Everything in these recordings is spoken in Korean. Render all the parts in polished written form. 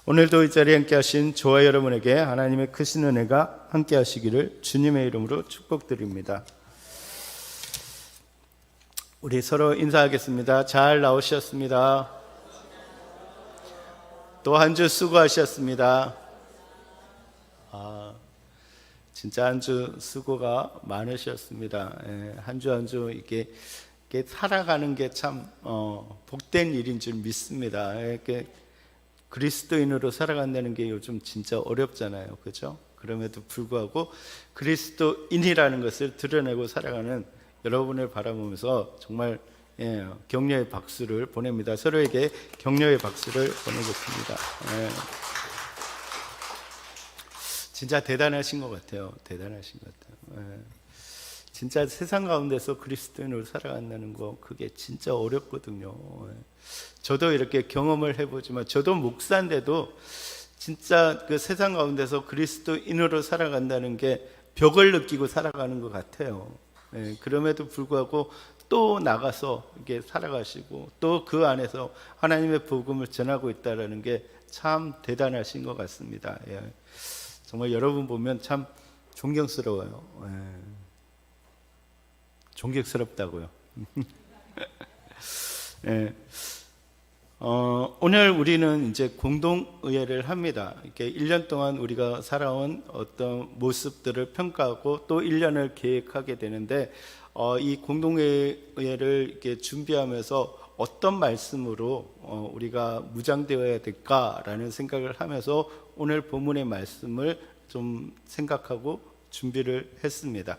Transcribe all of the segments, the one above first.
오늘도 이 자리에 함께 하신 저와 여러분에게 하나님의 크신 은혜가 함께 하시기를 주님의 이름으로 축복드립니다. 우리 서로 인사하겠습니다. 잘 나오셨습니다. 또 한 주 수고하셨습니다. 진짜 한 주 수고가 많으셨습니다. 한 주 한 주 이렇게 살아가는 게 참 복된 일인 줄 믿습니다. 이렇게 그리스도인으로 살아간다는 게 요즘 진짜 어렵잖아요, 그렇죠? 그럼에도 불구하고 그리스도인이라는 것을 드러내고 살아가는 여러분을 바라보면서 정말 격려의 박수를 보냅니다. 서로에게 격려의 박수를 보내겠습니다. 진짜 대단하신 것 같아요. 대단하신 것 같아요. 진짜 세상 가운데서 그리스도인으로 살아간다는 거 그게 진짜 어렵거든요. 저도 이렇게 경험을 해보지만 저도 목사인데도 진짜 그 세상 가운데서 그리스도인으로 살아간다는 게 벽을 느끼고 살아가는 것 같아요. 그럼에도 불구하고 또 나가서 이렇게 살아가시고 또 그 안에서 하나님의 복음을 전하고 있다는 게 참 대단하신 것 같습니다. 정말 여러분 보면 참 존경스러워요. 존경스럽다고요. 오늘 우리는 이제 공동의회를 합니다. 이렇게 1년 동안 우리가 살아온 어떤 모습들을 평가하고 또 1년을 계획하게 되는데 이 공동의회를 이렇게 준비하면서 어떤 말씀으로 우리가 무장되어야 될까라는 생각을 하면서 오늘 본문의 말씀을 좀 생각하고 준비를 했습니다.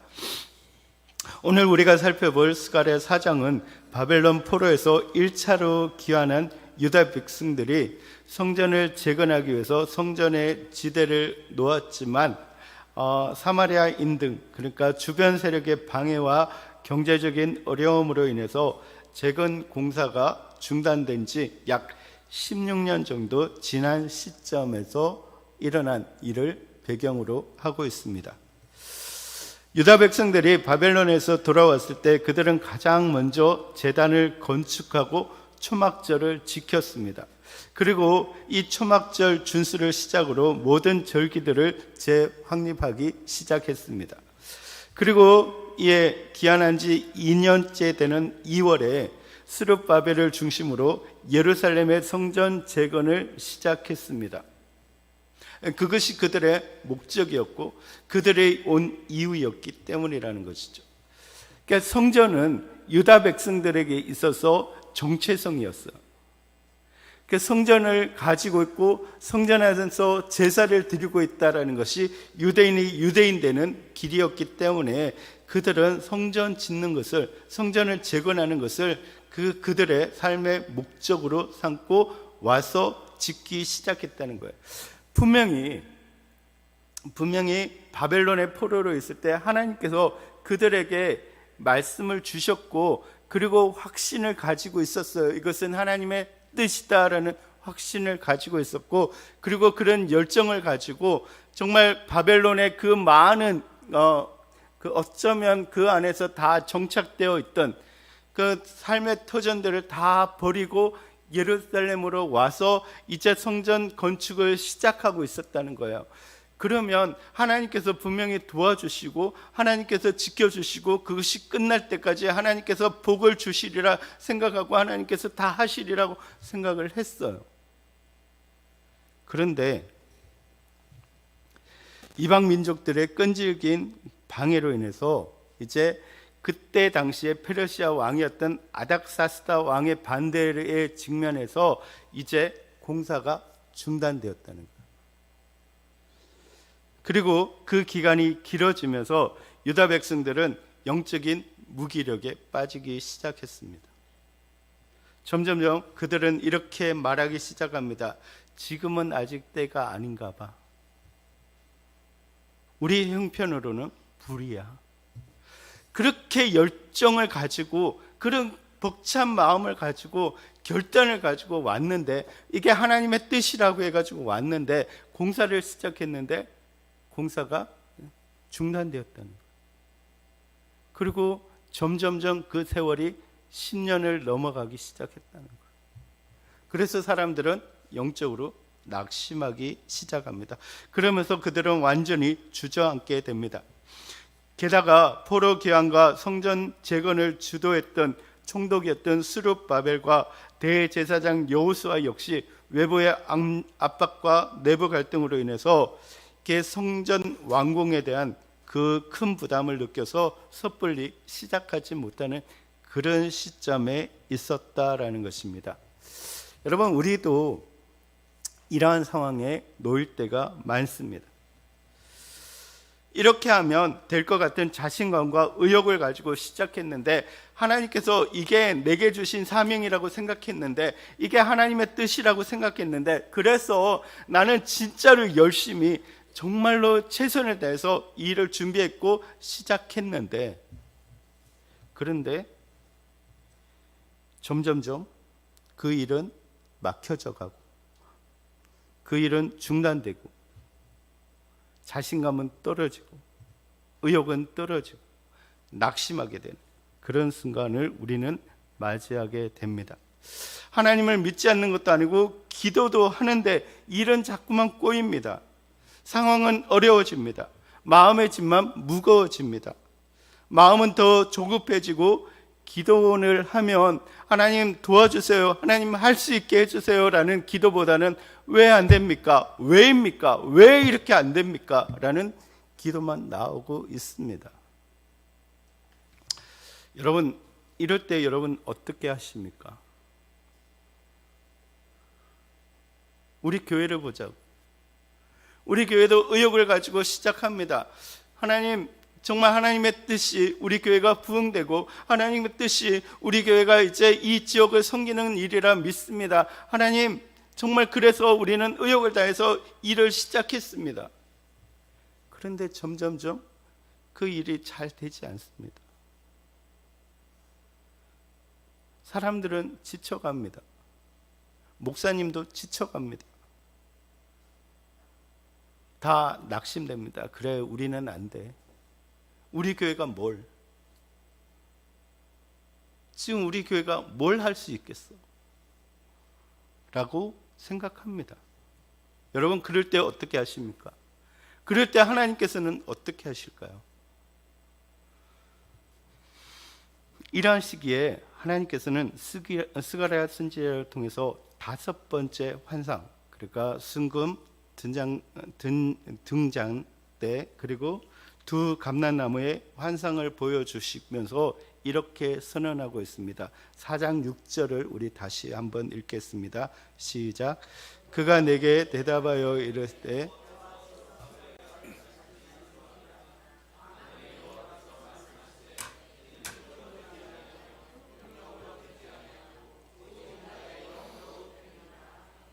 오늘 우리가 살펴볼 스가랴 4장은 바벨론 포로에서 1차로 귀환한 유다 백성들이 성전을 재건하기 위해서 성전의 지대를 놓았지만 사마리아인 등 그러니까 주변 세력의 방해와 경제적인 어려움으로 인해서 재건 공사가 중단된 지 약 16년 정도 지난 시점에서 일어난 일을 배경으로 하고 있습니다. 유다 백성들이 바벨론에서 돌아왔을 때 그들은 가장 먼저 제단을 건축하고 초막절을 지켰습니다. 그리고 이 초막절 준수를 시작으로 모든 절기들을 재확립하기 시작했습니다. 그리고 이에 귀환한 지 2년째 되는 2월에 스룹바벨을 중심으로 예루살렘의 성전 재건을 시작했습니다. 그것이 그들의 목적이었고 그들의 온 이유였기 때문이라는 것이죠. 그러니까 성전은 유다 백성들에게 있어서 정체성이었어요. 그러니까 성전을 가지고 있고 성전 안에서 제사를 드리고 있다는 것이 유대인이 유대인 되는 길이었기 때문에 그들은 성전 짓는 것을, 성전을 재건하는 것을 그들의 삶의 목적으로 삼고 와서 짓기 시작했다는 거예요. 분명히 바벨론의 포로로 있을 때 하나님께서 그들에게 말씀을 주셨고 그리고 확신을 가지고 있었어요. 이것은 하나님의 뜻이다라는 확신을 가지고 있었고 그리고 그런 열정을 가지고 정말 바벨론의 그 많은 어쩌면 그 안에서 다 정착되어 있던 그 삶의 터전들을 다 버리고 예루살렘으로 와서 이제 성전 건축을 시작하고 있었다는 거예요. 그러면 하나님께서 분명히 도와주시고 하나님께서 지켜주시고 그것이 끝날 때까지 하나님께서 복을 주시리라 생각하고 하나님께서 다 하시리라고 생각을 했어요. 그런데 이방 민족들의 끈질긴 방해로 인해서 이제 그때 당시에 페르시아 왕이었던 아닥사스다 왕의 반대에 직면해서 이제 공사가 중단되었다는 거예요. 그리고 그 기간이 길어지면서 유다 백성들은 영적인 무기력에 빠지기 시작했습니다. 점점점 그들은 이렇게 말하기 시작합니다. 지금은 아직 때가 아닌가 봐. 우리 형편으로는 불이야. 그렇게 열정을 가지고 그런 벅찬 마음을 가지고 결단을 가지고 왔는데 이게 하나님의 뜻이라고 해가지고 왔는데 공사를 시작했는데 공사가 중단되었다는 거예요. 그리고 점점점 그 세월이 10년을 넘어가기 시작했다는 거예요. 그래서 사람들은 영적으로 낙심하기 시작합니다. 그러면서 그들은 완전히 주저앉게 됩니다. 게다가 포로 귀환과 성전 재건을 주도했던 총독이었던 스룹바벨과 대제사장 여호수아 역시 외부의 압박과 내부 갈등으로 인해서 성전 완공에 대한 그 큰 부담을 느껴서 섣불리 시작하지 못하는 그런 시점에 있었다라는 것입니다. 여러분, 우리도 이러한 상황에 놓일 때가 많습니다. 이렇게 하면 될 것 같은 자신감과 의욕을 가지고 시작했는데, 하나님께서 이게 내게 주신 사명이라고 생각했는데, 이게 하나님의 뜻이라고 생각했는데, 그래서 나는 진짜로 열심히 정말로 최선을 다해서 이 일을 준비했고 시작했는데, 그런데 점점점 그 일은 막혀져 가고 그 일은 중단되고 자신감은 떨어지고 의욕은 떨어지고 낙심하게 되는 그런 순간을 우리는 맞이하게 됩니다. 하나님을 믿지 않는 것도 아니고 기도도 하는데 일은 자꾸만 꼬입니다. 상황은 어려워집니다. 마음의 짐만 무거워집니다. 마음은 더 조급해지고 기도를 하면 하나님 도와주세요, 하나님 할 수 있게 해주세요 라는 기도보다는 왜 안 됩니까? 왜입니까? 왜 이렇게 안 됩니까? 라는 기도만 나오고 있습니다. 여러분, 이럴 때 여러분 어떻게 하십니까? 우리 교회를 보자고. 우리 교회도 의욕을 가지고 시작합니다. 하나님, 정말 하나님의 뜻이 우리 교회가 부흥되고 하나님의 뜻이 우리 교회가 이제 이 지역을 섬기는 일이라 믿습니다. 하나님, 정말 그래서 우리는 의욕을 다해서 일을 시작했습니다. 그런데 점점점 그 일이 잘 되지 않습니다. 사람들은 지쳐갑니다. 목사님도 지쳐갑니다. 다 낙심됩니다. 그래, 우리는 안 돼. 우리 교회가 뭘? 지금 우리 교회가 뭘 할 수 있겠어? 라고 생각합니다. 여러분, 그럴 때 어떻게 하십니까? 그럴 때 하나님께서는 어떻게 하실까요? 이러한 시기에 하나님께서는 스가랴 선지자를 통해서 5번째 환상, 그러니까 순금 등장 때, 그리고 두 감람나무의 환상을 보여주시면서 이렇게 선언하고 있습니다. 4장 6절을 우리 다시 한번 읽겠습니다. 시작. 그가 내게 대답하여 이르되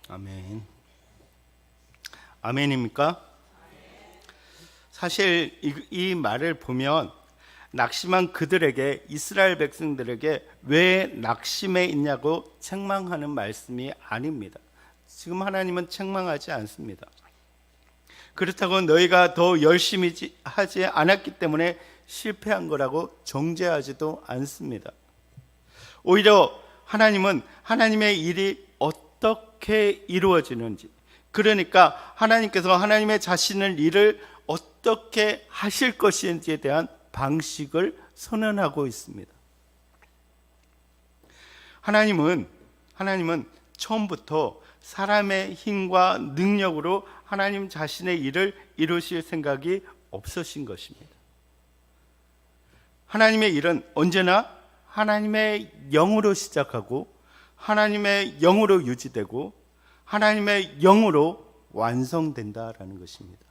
아멘. 아멘입니까? 사실 이 말을 보면 낙심한 그들에게, 이스라엘 백성들에게 왜 낙심해 있냐고 책망하는 말씀이 아닙니다. 지금 하나님은 책망하지 않습니다. 그렇다고 너희가 더 열심히 하지 않았기 때문에 실패한 거라고 정죄하지도 않습니다. 오히려 하나님은 하나님의 일이 어떻게 이루어지는지, 그러니까 하나님께서 하나님의 자신의 일을 어떻게 하실 것인지에 대한 방식을 선언하고 있습니다. 하나님은 처음부터 사람의 힘과 능력으로 하나님 자신의 일을 이루실 생각이 없으신 것입니다. 하나님의 일은 언제나 하나님의 영으로 시작하고 하나님의 영으로 유지되고 하나님의 영으로 완성된다라는 것입니다.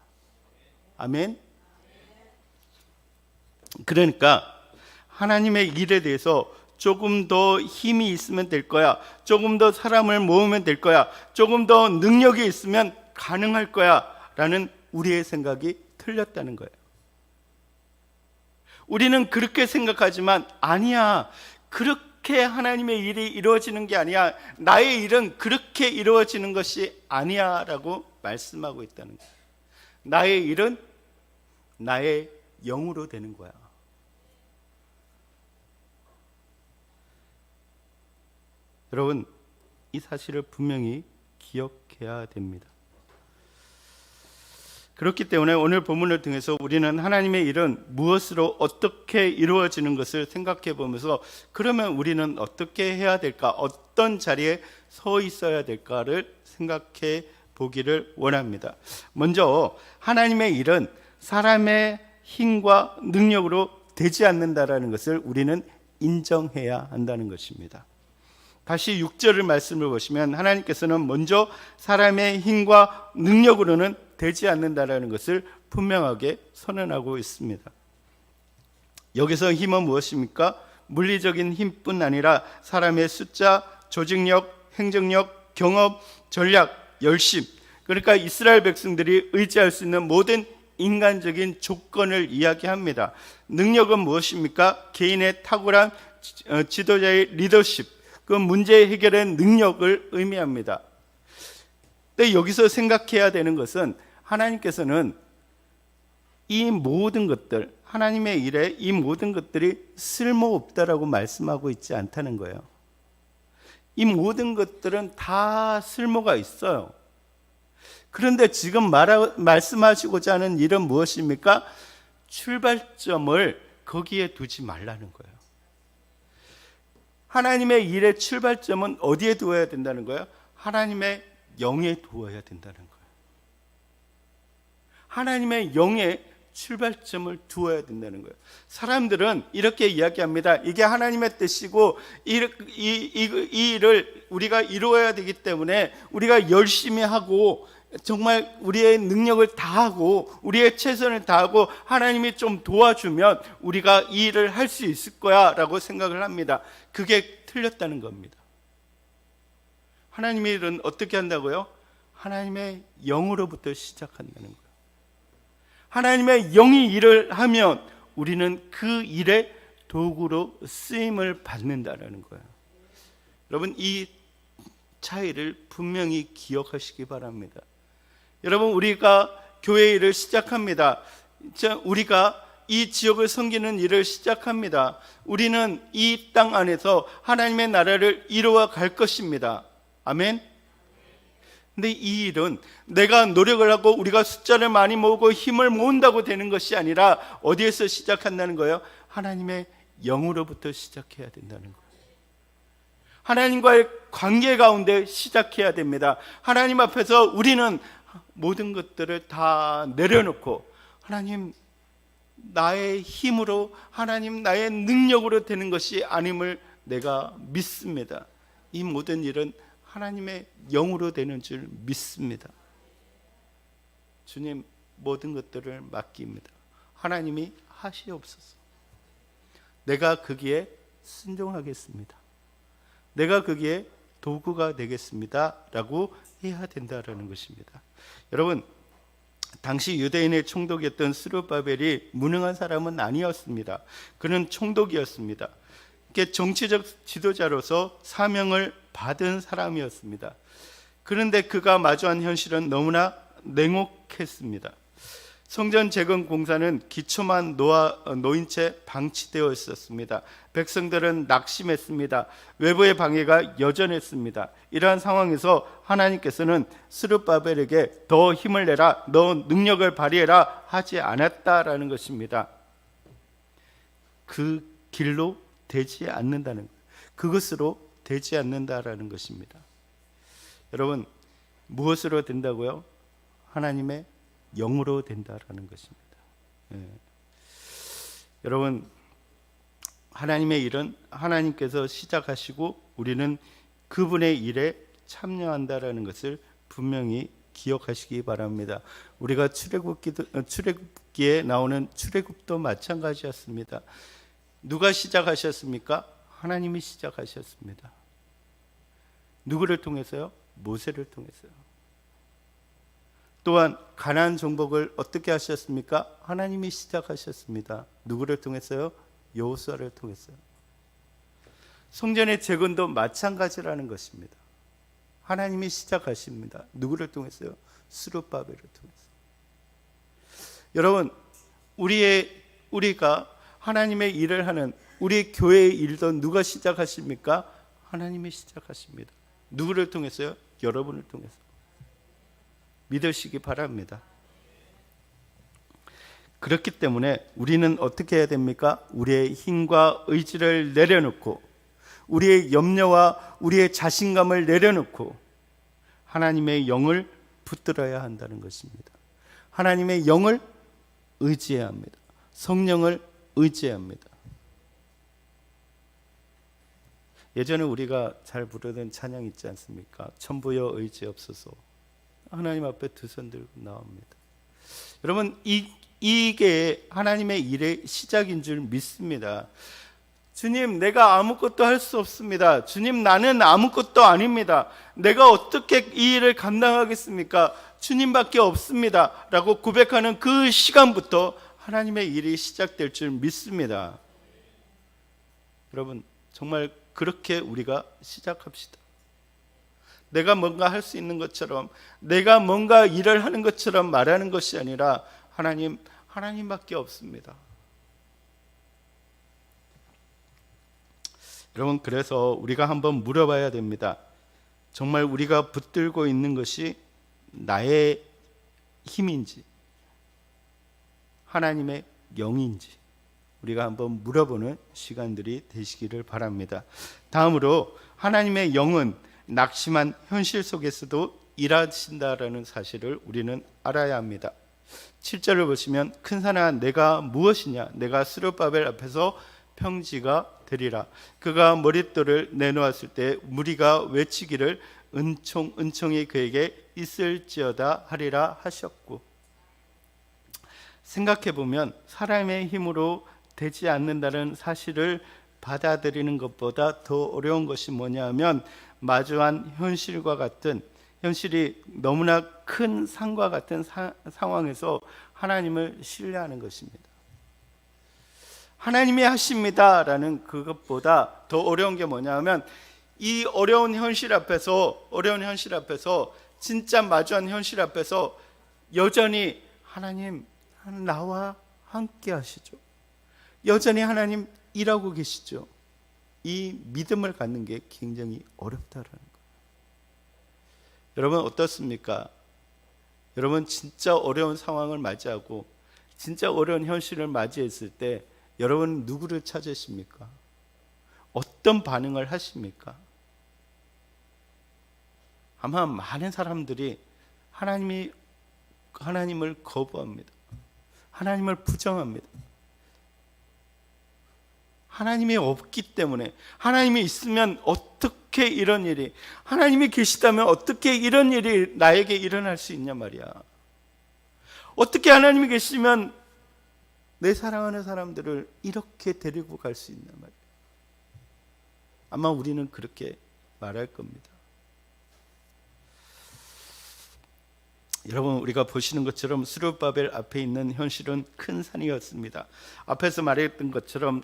아멘. 그러니까 하나님의 일에 대해서 조금 더 힘이 있으면 될 거야, 조금 더 사람을 모으면 될 거야, 조금 더 능력이 있으면 가능할 거야 라는 우리의 생각이 틀렸다는 거예요. 우리는 그렇게 생각하지만 아니야, 그렇게 하나님의 일이 이루어지는 게 아니야, 나의 일은 그렇게 이루어지는 것이 아니야 라고 말씀하고 있다는 거예요. 나의 일은 나의 영으로 되는 거야. 여러분, 이 사실을 분명히 기억해야 됩니다. 그렇기 때문에 오늘 본문을 통해서 우리는 하나님의 일은 무엇으로 어떻게 이루어지는 것을 생각해 보면서 그러면 우리는 어떻게 해야 될까, 어떤 자리에 서 있어야 될까를 생각해 보기를 원합니다. 먼저 하나님의 일은 사람의 힘과 능력으로 되지 않는다라는 것을 우리는 인정해야 한다는 것입니다. 다시 6절의 말씀을 보시면 하나님께서는 먼저 사람의 힘과 능력으로는 되지 않는다라는 것을 분명하게 선언하고 있습니다. 여기서 힘은 무엇입니까? 물리적인 힘뿐 아니라 사람의 숫자, 조직력, 행정력, 경험, 전략, 열심, 그러니까 이스라엘 백성들이 의지할 수 있는 모든 인간적인 조건을 이야기합니다. 능력은 무엇입니까? 개인의 탁월한 지도자의 리더십, 그 문제 해결의 능력을 의미합니다. 근데 여기서 생각해야 되는 것은 하나님께서는 이 모든 것들, 하나님의 일에 이 모든 것들이 쓸모없다라고 말씀하고 있지 않다는 거예요. 이 모든 것들은 다 쓸모가 있어요. 그런데 지금 말씀하시고자 하는 일은 무엇입니까? 출발점을 거기에 두지 말라는 거예요. 하나님의 일의 출발점은 어디에 두어야 된다는 거예요? 하나님의 영에 두어야 된다는 거예요. 하나님의 영에 출발점을 두어야 된다는 거예요. 사람들은 이렇게 이야기합니다. 이게 하나님의 뜻이고 이 일을 우리가 이루어야 되기 때문에 우리가 열심히 하고 정말 우리의 능력을 다하고 우리의 최선을 다하고 하나님이 좀 도와주면 우리가 이 일을 할 수 있을 거야 라고 생각을 합니다. 그게 틀렸다는 겁니다. 하나님의 일은 어떻게 한다고요? 하나님의 영으로부터 시작한다는 거예요. 하나님의 영이 일을 하면 우리는 그 일의 도구로 쓰임을 받는다는 거예요. 여러분, 이 차이를 분명히 기억하시기 바랍니다. 여러분, 우리가 교회 일을 시작합니다. 우리가 이 지역을 섬기는 일을 시작합니다. 우리는 이 땅 안에서 하나님의 나라를 이루어 갈 것입니다. 아멘. 근데 이 일은 내가 노력을 하고 우리가 숫자를 많이 모으고 힘을 모은다고 되는 것이 아니라 어디에서 시작한다는 거예요? 하나님의 영으로부터 시작해야 된다는 거예요. 하나님과의 관계 가운데 시작해야 됩니다. 하나님 앞에서 우리는 모든 것들을 다 내려놓고 하나님, 나의 힘으로, 하나님 나의 능력으로 되는 것이 아님을 내가 믿습니다. 이 모든 일은 하나님의 영으로 되는 줄 믿습니다. 주님, 모든 것들을 맡깁니다. 하나님이 하시옵소서. 내가 거기에 순종하겠습니다. 내가 거기에 도구가 되겠습니다 라고 해야 된다라는 것입니다. 여러분, 당시 유대인의 총독이었던 스룹바벨이 무능한 사람은 아니었습니다. 그는 총독이었습니다. 정치적 지도자로서 사명을 받은 사람이었습니다. 그런데 그가 마주한 현실은 너무나 냉혹했습니다. 성전 재건 공사는 기초만 놓인 채 방치되어 있었습니다. 백성들은 낙심했습니다. 외부의 방해가 여전했습니다. 이러한 상황에서 하나님께서는 스룹바벨에게 더 힘을 내라, 너 능력을 발휘해라 하지 않았다라는 것입니다. 그 길로 되지 않는다는 것, 그것으로 되지 않는다라는 것입니다. 여러분, 무엇으로 된다고요? 하나님의 영으로 된다라는 것입니다. 여러분, 하나님의 일은 하나님께서 시작하시고 우리는 그분의 일에 참여한다라는 것을 분명히 기억하시기 바랍니다. 우리가 출애굽기에 나오는 출애굽도 마찬가지였습니다. 누가 시작하셨습니까? 하나님이 시작하셨습니다. 누구를 통해서요? 모세를 통해서요. 또한 가나안 정복을 어떻게 하셨습니까? 하나님이 시작하셨습니다. 누구를 통해서요? 여호수아를 통해서요. 성전의 재건도 마찬가지라는 것입니다. 하나님이 시작하십니다. 누구를 통해서요? 스룹바벨을 통해서. 여러분, 우리가 하나님의 일을 하는 우리 교회의 일도 누가 시작하십니까? 하나님이 시작하십니다. 누구를 통해서요? 여러분을 통해서. 믿으시기 바랍니다. 그렇기 때문에 우리는 어떻게 해야 됩니까? 우리의 힘과 의지를 내려놓고 우리의 염려와 우리의 자신감을 내려놓고 하나님의 영을 붙들어야 한다는 것입니다. 하나님의 영을 의지해야 합니다. 성령을 의지해야 합니다. 예전에 우리가 잘 부르던 찬양 있지 않습니까? 천부여 의지없소서. 하나님 앞에 두 손 들고 나옵니다. 여러분, 이게 하나님의 일의 시작인 줄 믿습니다. 주님, 내가 아무것도 할 수 없습니다. 주님, 나는 아무것도 아닙니다. 내가 어떻게 이 일을 감당하겠습니까? 주님밖에 없습니다. 라고 고백하는 그 시간부터 하나님의 일이 시작될 줄 믿습니다. 여러분, 정말 그렇게 우리가 시작합시다. 내가 뭔가 할 수 있는 것처럼, 내가 뭔가 일을 하는 것처럼 말하는 것이 아니라 하나님밖에 없습니다. 여러분, 그래서 우리가 한번 물어봐야 됩니다. 정말 우리가 붙들고 있는 것이 나의 힘인지 하나님의 영인지 우리가 한번 물어보는 시간들이 되시기를 바랍니다. 다음으로 하나님의 영은 낙심한 현실 속에서도 일하신다라는 사실을 우리는 알아야 합니다. 7절을 보시면 큰 산아 내가 무엇이냐, 내가 스룹바벨 앞에서 평지가 되리라. 그가 머릿돌을 내놓았을 때 무리가 외치기를 은총이 그에게 있을지어다 하리라 하셨고, 생각해보면 사람의 힘으로 되지 않는다는 사실을 받아들이는 것보다 더 어려운 것이 뭐냐 하면 마주한 현실과 같은, 현실이 너무나 큰 산과 같은 상황에서 하나님을 신뢰하는 것입니다. 하나님이 하십니다라는 그것보다 더 어려운 게 뭐냐 하면 이 어려운 현실 앞에서 진짜 마주한 현실 앞에서 여전히 하나님 나와 함께 하시죠. 여전히 하나님 일하고 계시죠. 이 믿음을 갖는 게 굉장히 어렵다라는 거예요. 여러분 어떻습니까? 여러분 진짜 어려운 상황을 맞이하고 진짜 어려운 현실을 맞이했을 때 여러분 누구를 찾으십니까? 어떤 반응을 하십니까? 아마 많은 사람들이 하나님을 거부합니다. 하나님을 부정합니다. 하나님이 없기 때문에, 하나님이 있으면 어떻게 이런 일이, 하나님이 계시다면 어떻게 이런 일이 나에게 일어날 수 있냐 말이야. 어떻게 하나님이 계시면 내 사랑하는 사람들을 이렇게 데리고 갈 수 있냐 말이야. 아마 우리는 그렇게 말할 겁니다. 여러분, 우리가 보시는 것처럼 스룹바벨 앞에 있는 현실은 큰 산이었습니다. 앞에서 말했던 것처럼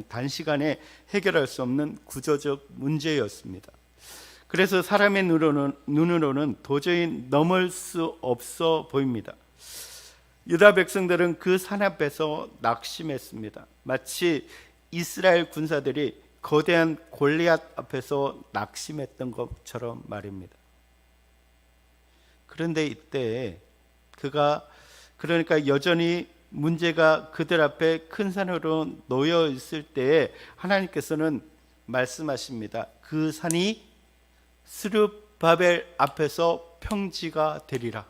단시간에 해결할 수 없는 구조적 문제였습니다. 그래서 사람의 눈으로는 도저히 넘을 수 없어 보입니다. 유다 백성들은 그 산 앞에서 낙심했습니다. 마치 이스라엘 군사들이 거대한 골리앗 앞에서 낙심했던 것처럼 말입니다. 그런데 이때 그러니까 여전히 문제가 그들 앞에 큰 산으로 놓여 있을 때에 하나님께서는 말씀하십니다. 그 산이 스룹바벨 앞에서 평지가 되리라.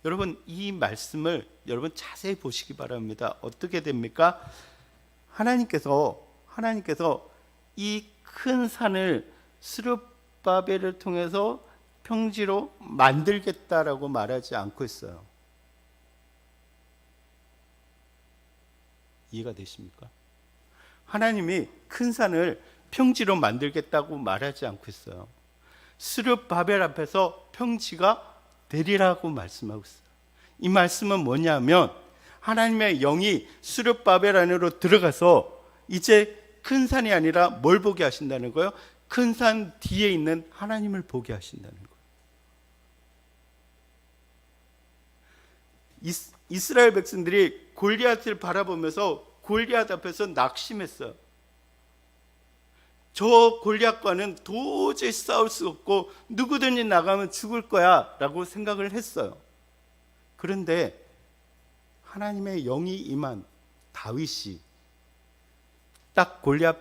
여러분 이 말씀을 여러분 자세히 보시기 바랍니다. 어떻게 됩니까? 하나님께서 이 큰 산을 스룹바벨을 통해서 평지로 만들겠다라고 말하지 않고 있어요. 이해가 되십니까? 하나님이 큰 산을 평지로 만들겠다고 말하지 않고 있어요. 스룹바벨 앞에서 평지가 되리라고 말씀하고 있어요. 이 말씀은 뭐냐면 하나님의 영이 스룹바벨 안으로 들어가서 이제 큰 산이 아니라 뭘 보게 하신다는 거예요? 큰 산 뒤에 있는 하나님을 보게 하신다는 거예요. 이스라엘 백성들이 골리앗을 바라보면서 골리앗 앞에서 낙심했어요. 저 골리앗과는 도저히 싸울 수 없고 누구든지 나가면 죽을 거야 라고 생각을 했어요. 그런데 하나님의 영이 임한 다윗이 딱 골리앗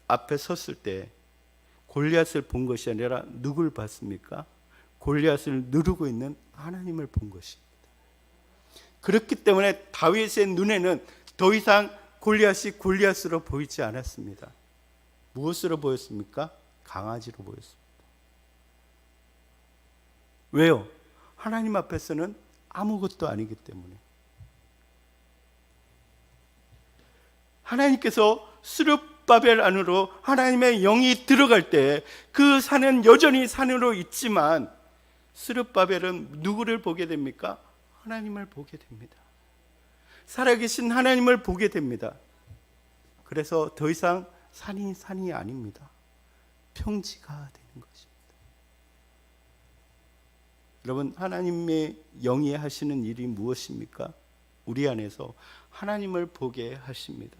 앞에 섰을 때 골리앗을 본 것이 아니라 누굴 봤습니까? 골리앗을 누르고 있는 하나님을 본 것입니다. 그렇기 때문에 다윗의 눈에는 더 이상 골리앗이 골리앗으로 보이지 않았습니다. 무엇으로 보였습니까? 강아지로 보였습니다. 왜요? 하나님 앞에서는 아무것도 아니기 때문에. 하나님께서 스룹바벨 안으로 하나님의 영이 들어갈 때 그 산은 여전히 산으로 있지만 스룹바벨은 누구를 보게 됩니까? 하나님을 보게 됩니다. 살아계신 하나님을 보게 됩니다. 그래서 더 이상 산이 아닙니다. 평지가 되는 것입니다. 여러분, 하나님의 영이 하시는 일이 무엇입니까? 우리 안에서 하나님을 보게 하십니다.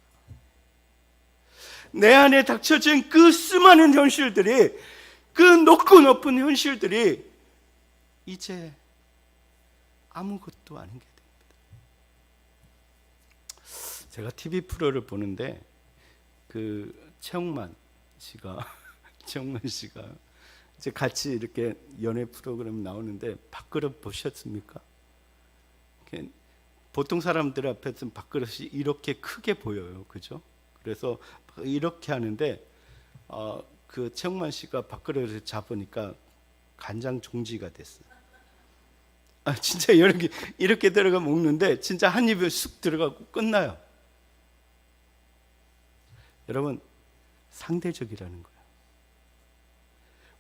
내 안에 닥쳐진 그 수많은 현실들이, 그 높고 높은 현실들이 이제 아무것도 아닌 게 됩니다. 제가 TV 프로를 보는데 그 최홍만 씨가 이제 같이 이렇게 연애 프로그램 나오는데 밥그릇 보셨습니까? 보통 사람들 앞에서는 밥그릇이 이렇게 크게 보여요, 그죠? 그래서 이렇게 하는데 그 최홍만 씨가 밥그릇을 잡으니까 간장 종지가 됐어요. 진짜 이렇게 들어가 먹는데 진짜 한 입에 쑥 들어가고 끝나요. 여러분, 상대적이라는 거예요.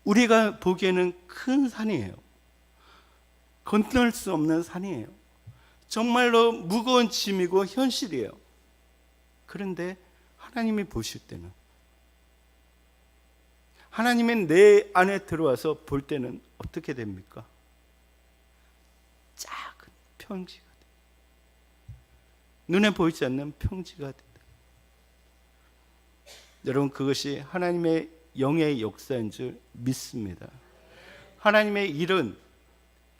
우리가 보기에는 큰 산이에요. 건널 수 없는 산이에요. 정말로 무거운 짐이고 현실이에요. 그런데 하나님이 보실 때는, 하나님은 내 안에 들어와서 볼 때는 어떻게 됩니까? 작은 평지가 돼요. 눈에 보이지 않는 평지가 된다. 여러분, 그것이 하나님의 영의 역사인 줄 믿습니다. 하나님의 일은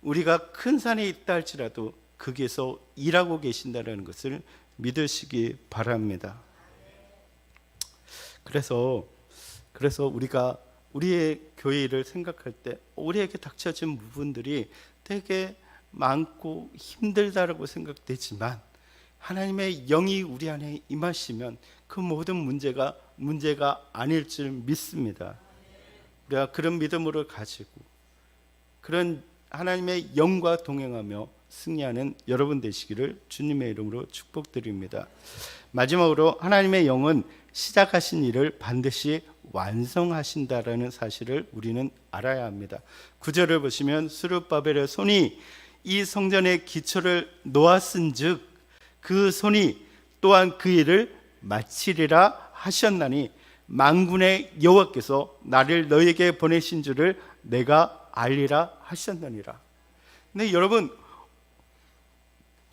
우리가 큰 산에 있다 할지라도 거기에서 일하고 계신다는 것을 믿으시기 바랍니다. 그래서 우리가 우리의 교회 일을 생각할 때 우리에게 닥쳐진 부분들이 되게 많고 힘들다라고 생각되지만 하나님의 영이 우리 안에 임하시면 그 모든 문제가 아닐 줄 믿습니다. 우리가 그런 믿음으로 가지고 그런 하나님의 영과 동행하며 승리하는 여러분 되시기를 주님의 이름으로 축복드립니다. 마지막으로 하나님의 영은 시작하신 일을 반드시 완성하신다라는 사실을 우리는 알아야 합니다. 9절을 보시면 스룹바벨의 손이 이 성전의 기초를 놓았은즉 그 손이 또한 그 일을 마치리라 하셨나니 만군의 여호와께서 나를 너에게 보내신 줄을 내가 알리라 하셨느니라. 근데 여러분,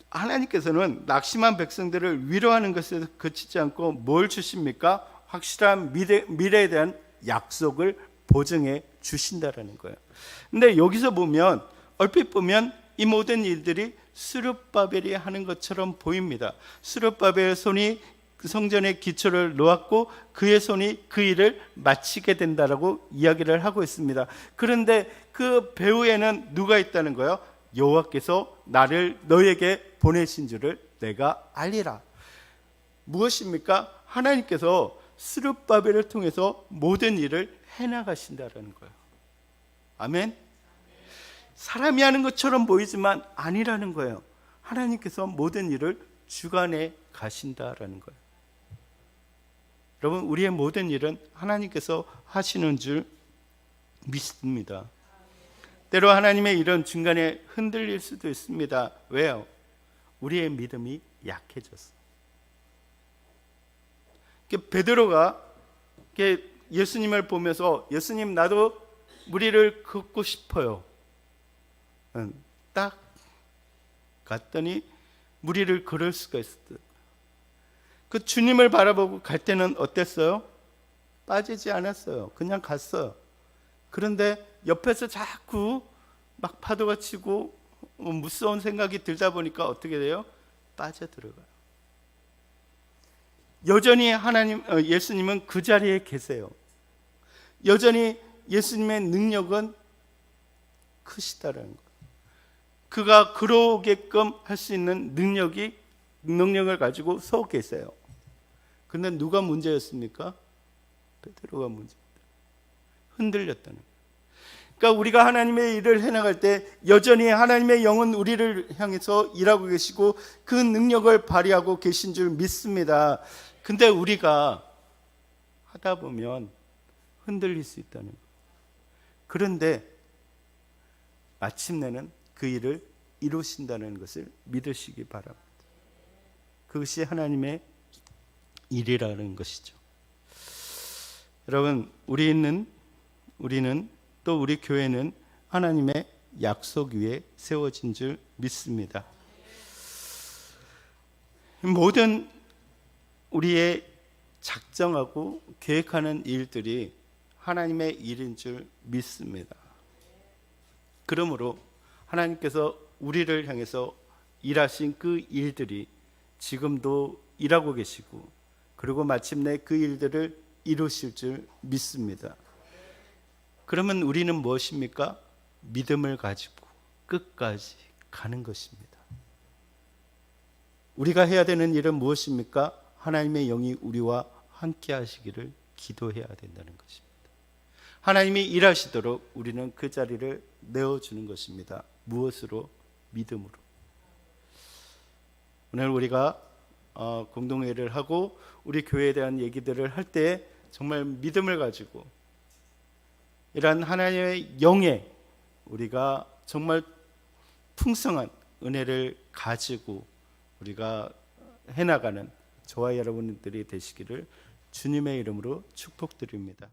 하나님께서는 낙심한 백성들을 위로하는 것에 그치지 않고 뭘 주십니까? 확실한 미래에 대한 약속을 보증해 주신다라는 거예요. 근데 여기서 보면, 얼핏 보면 이 모든 일들이 스룹바벨이 하는 것처럼 보입니다. 스룹바벨의 손이 성전의 기초를 놓았고 그의 손이 그 일을 마치게 된다라고 이야기를 하고 있습니다. 그런데 그 배후에는 누가 있다는 거예요? 여호와께서 나를 너에게 보내신 줄을 내가 알리라. 무엇입니까? 하나님께서 스룹바벨을 통해서 모든 일을 해나가신다라는 거예요. 아멘. 사람이 하는 것처럼 보이지만 아니라는 거예요. 하나님께서 모든 일을 주관해 가신다라는 거예요. 여러분, 우리의 모든 일은 하나님께서 하시는 줄 믿습니다. 때로 하나님의 일은 중간에 흔들릴 수도 있습니다. 왜요? 우리의 믿음이 약해졌어. 베드로가 예수님을 보면서 예수님, 나도 무리를 걷고 싶어요. 딱 갔더니 무리를 걸을 수가 있었어요. 그 주님을 바라보고 갈 때는 어땠어요? 빠지지 않았어요. 그냥 갔어요. 그런데 옆에서 자꾸 막 파도가 치고 무서운 생각이 들다 보니까 어떻게 돼요? 빠져들어가요. 여전히 예수님은 그 자리에 계세요. 여전히 예수님의 능력은 크시다라는 거예요. 그가 그러게끔 할 수 있는 능력을 가지고 서 계세요. 근데 누가 문제였습니까? 베드로가 문제입니다. 흔들렸다는 거예요. 그러니까 우리가 하나님의 일을 해나갈 때 여전히 하나님의 영은 우리를 향해서 일하고 계시고 그 능력을 발휘하고 계신 줄 믿습니다. 근데 우리가 하다 보면 흔들릴 수 있다는 거예요. 그런데 마침내는 그 일을 이루신다는 것을 믿으시기 바랍니다. 그것이 하나님의 일이라는 것이죠. 여러분, 우리는 또 우리 교회는 하나님의 약속 위에 세워진 줄 믿습니다. 모든 우리의 작정하고 계획하는 일들이 하나님의 일인 줄 믿습니다. 그러므로 하나님께서 우리를 향해서 일하신 그 일들이 지금도 일하고 계시고 그리고 마침내 그 일들을 이루실 줄 믿습니다. 그러면 우리는 무엇입니까? 믿음을 가지고 끝까지 가는 것입니다. 우리가 해야 되는 일은 무엇입니까? 하나님의 영이 우리와 함께 하시기를 기도해야 된다는 것입니다. 하나님이 일하시도록 우리는 그 자리를 내어주는 것입니다. 무엇으로? 믿음으로. 오늘 우리가 공동회의를 하고 우리 교회에 대한 얘기들을 할 때 정말 믿음을 가지고 이러한 하나님의 영에 우리가 정말 풍성한 은혜를 가지고 우리가 해나가는 저와 여러분들이 되시기를 주님의 이름으로 축복드립니다.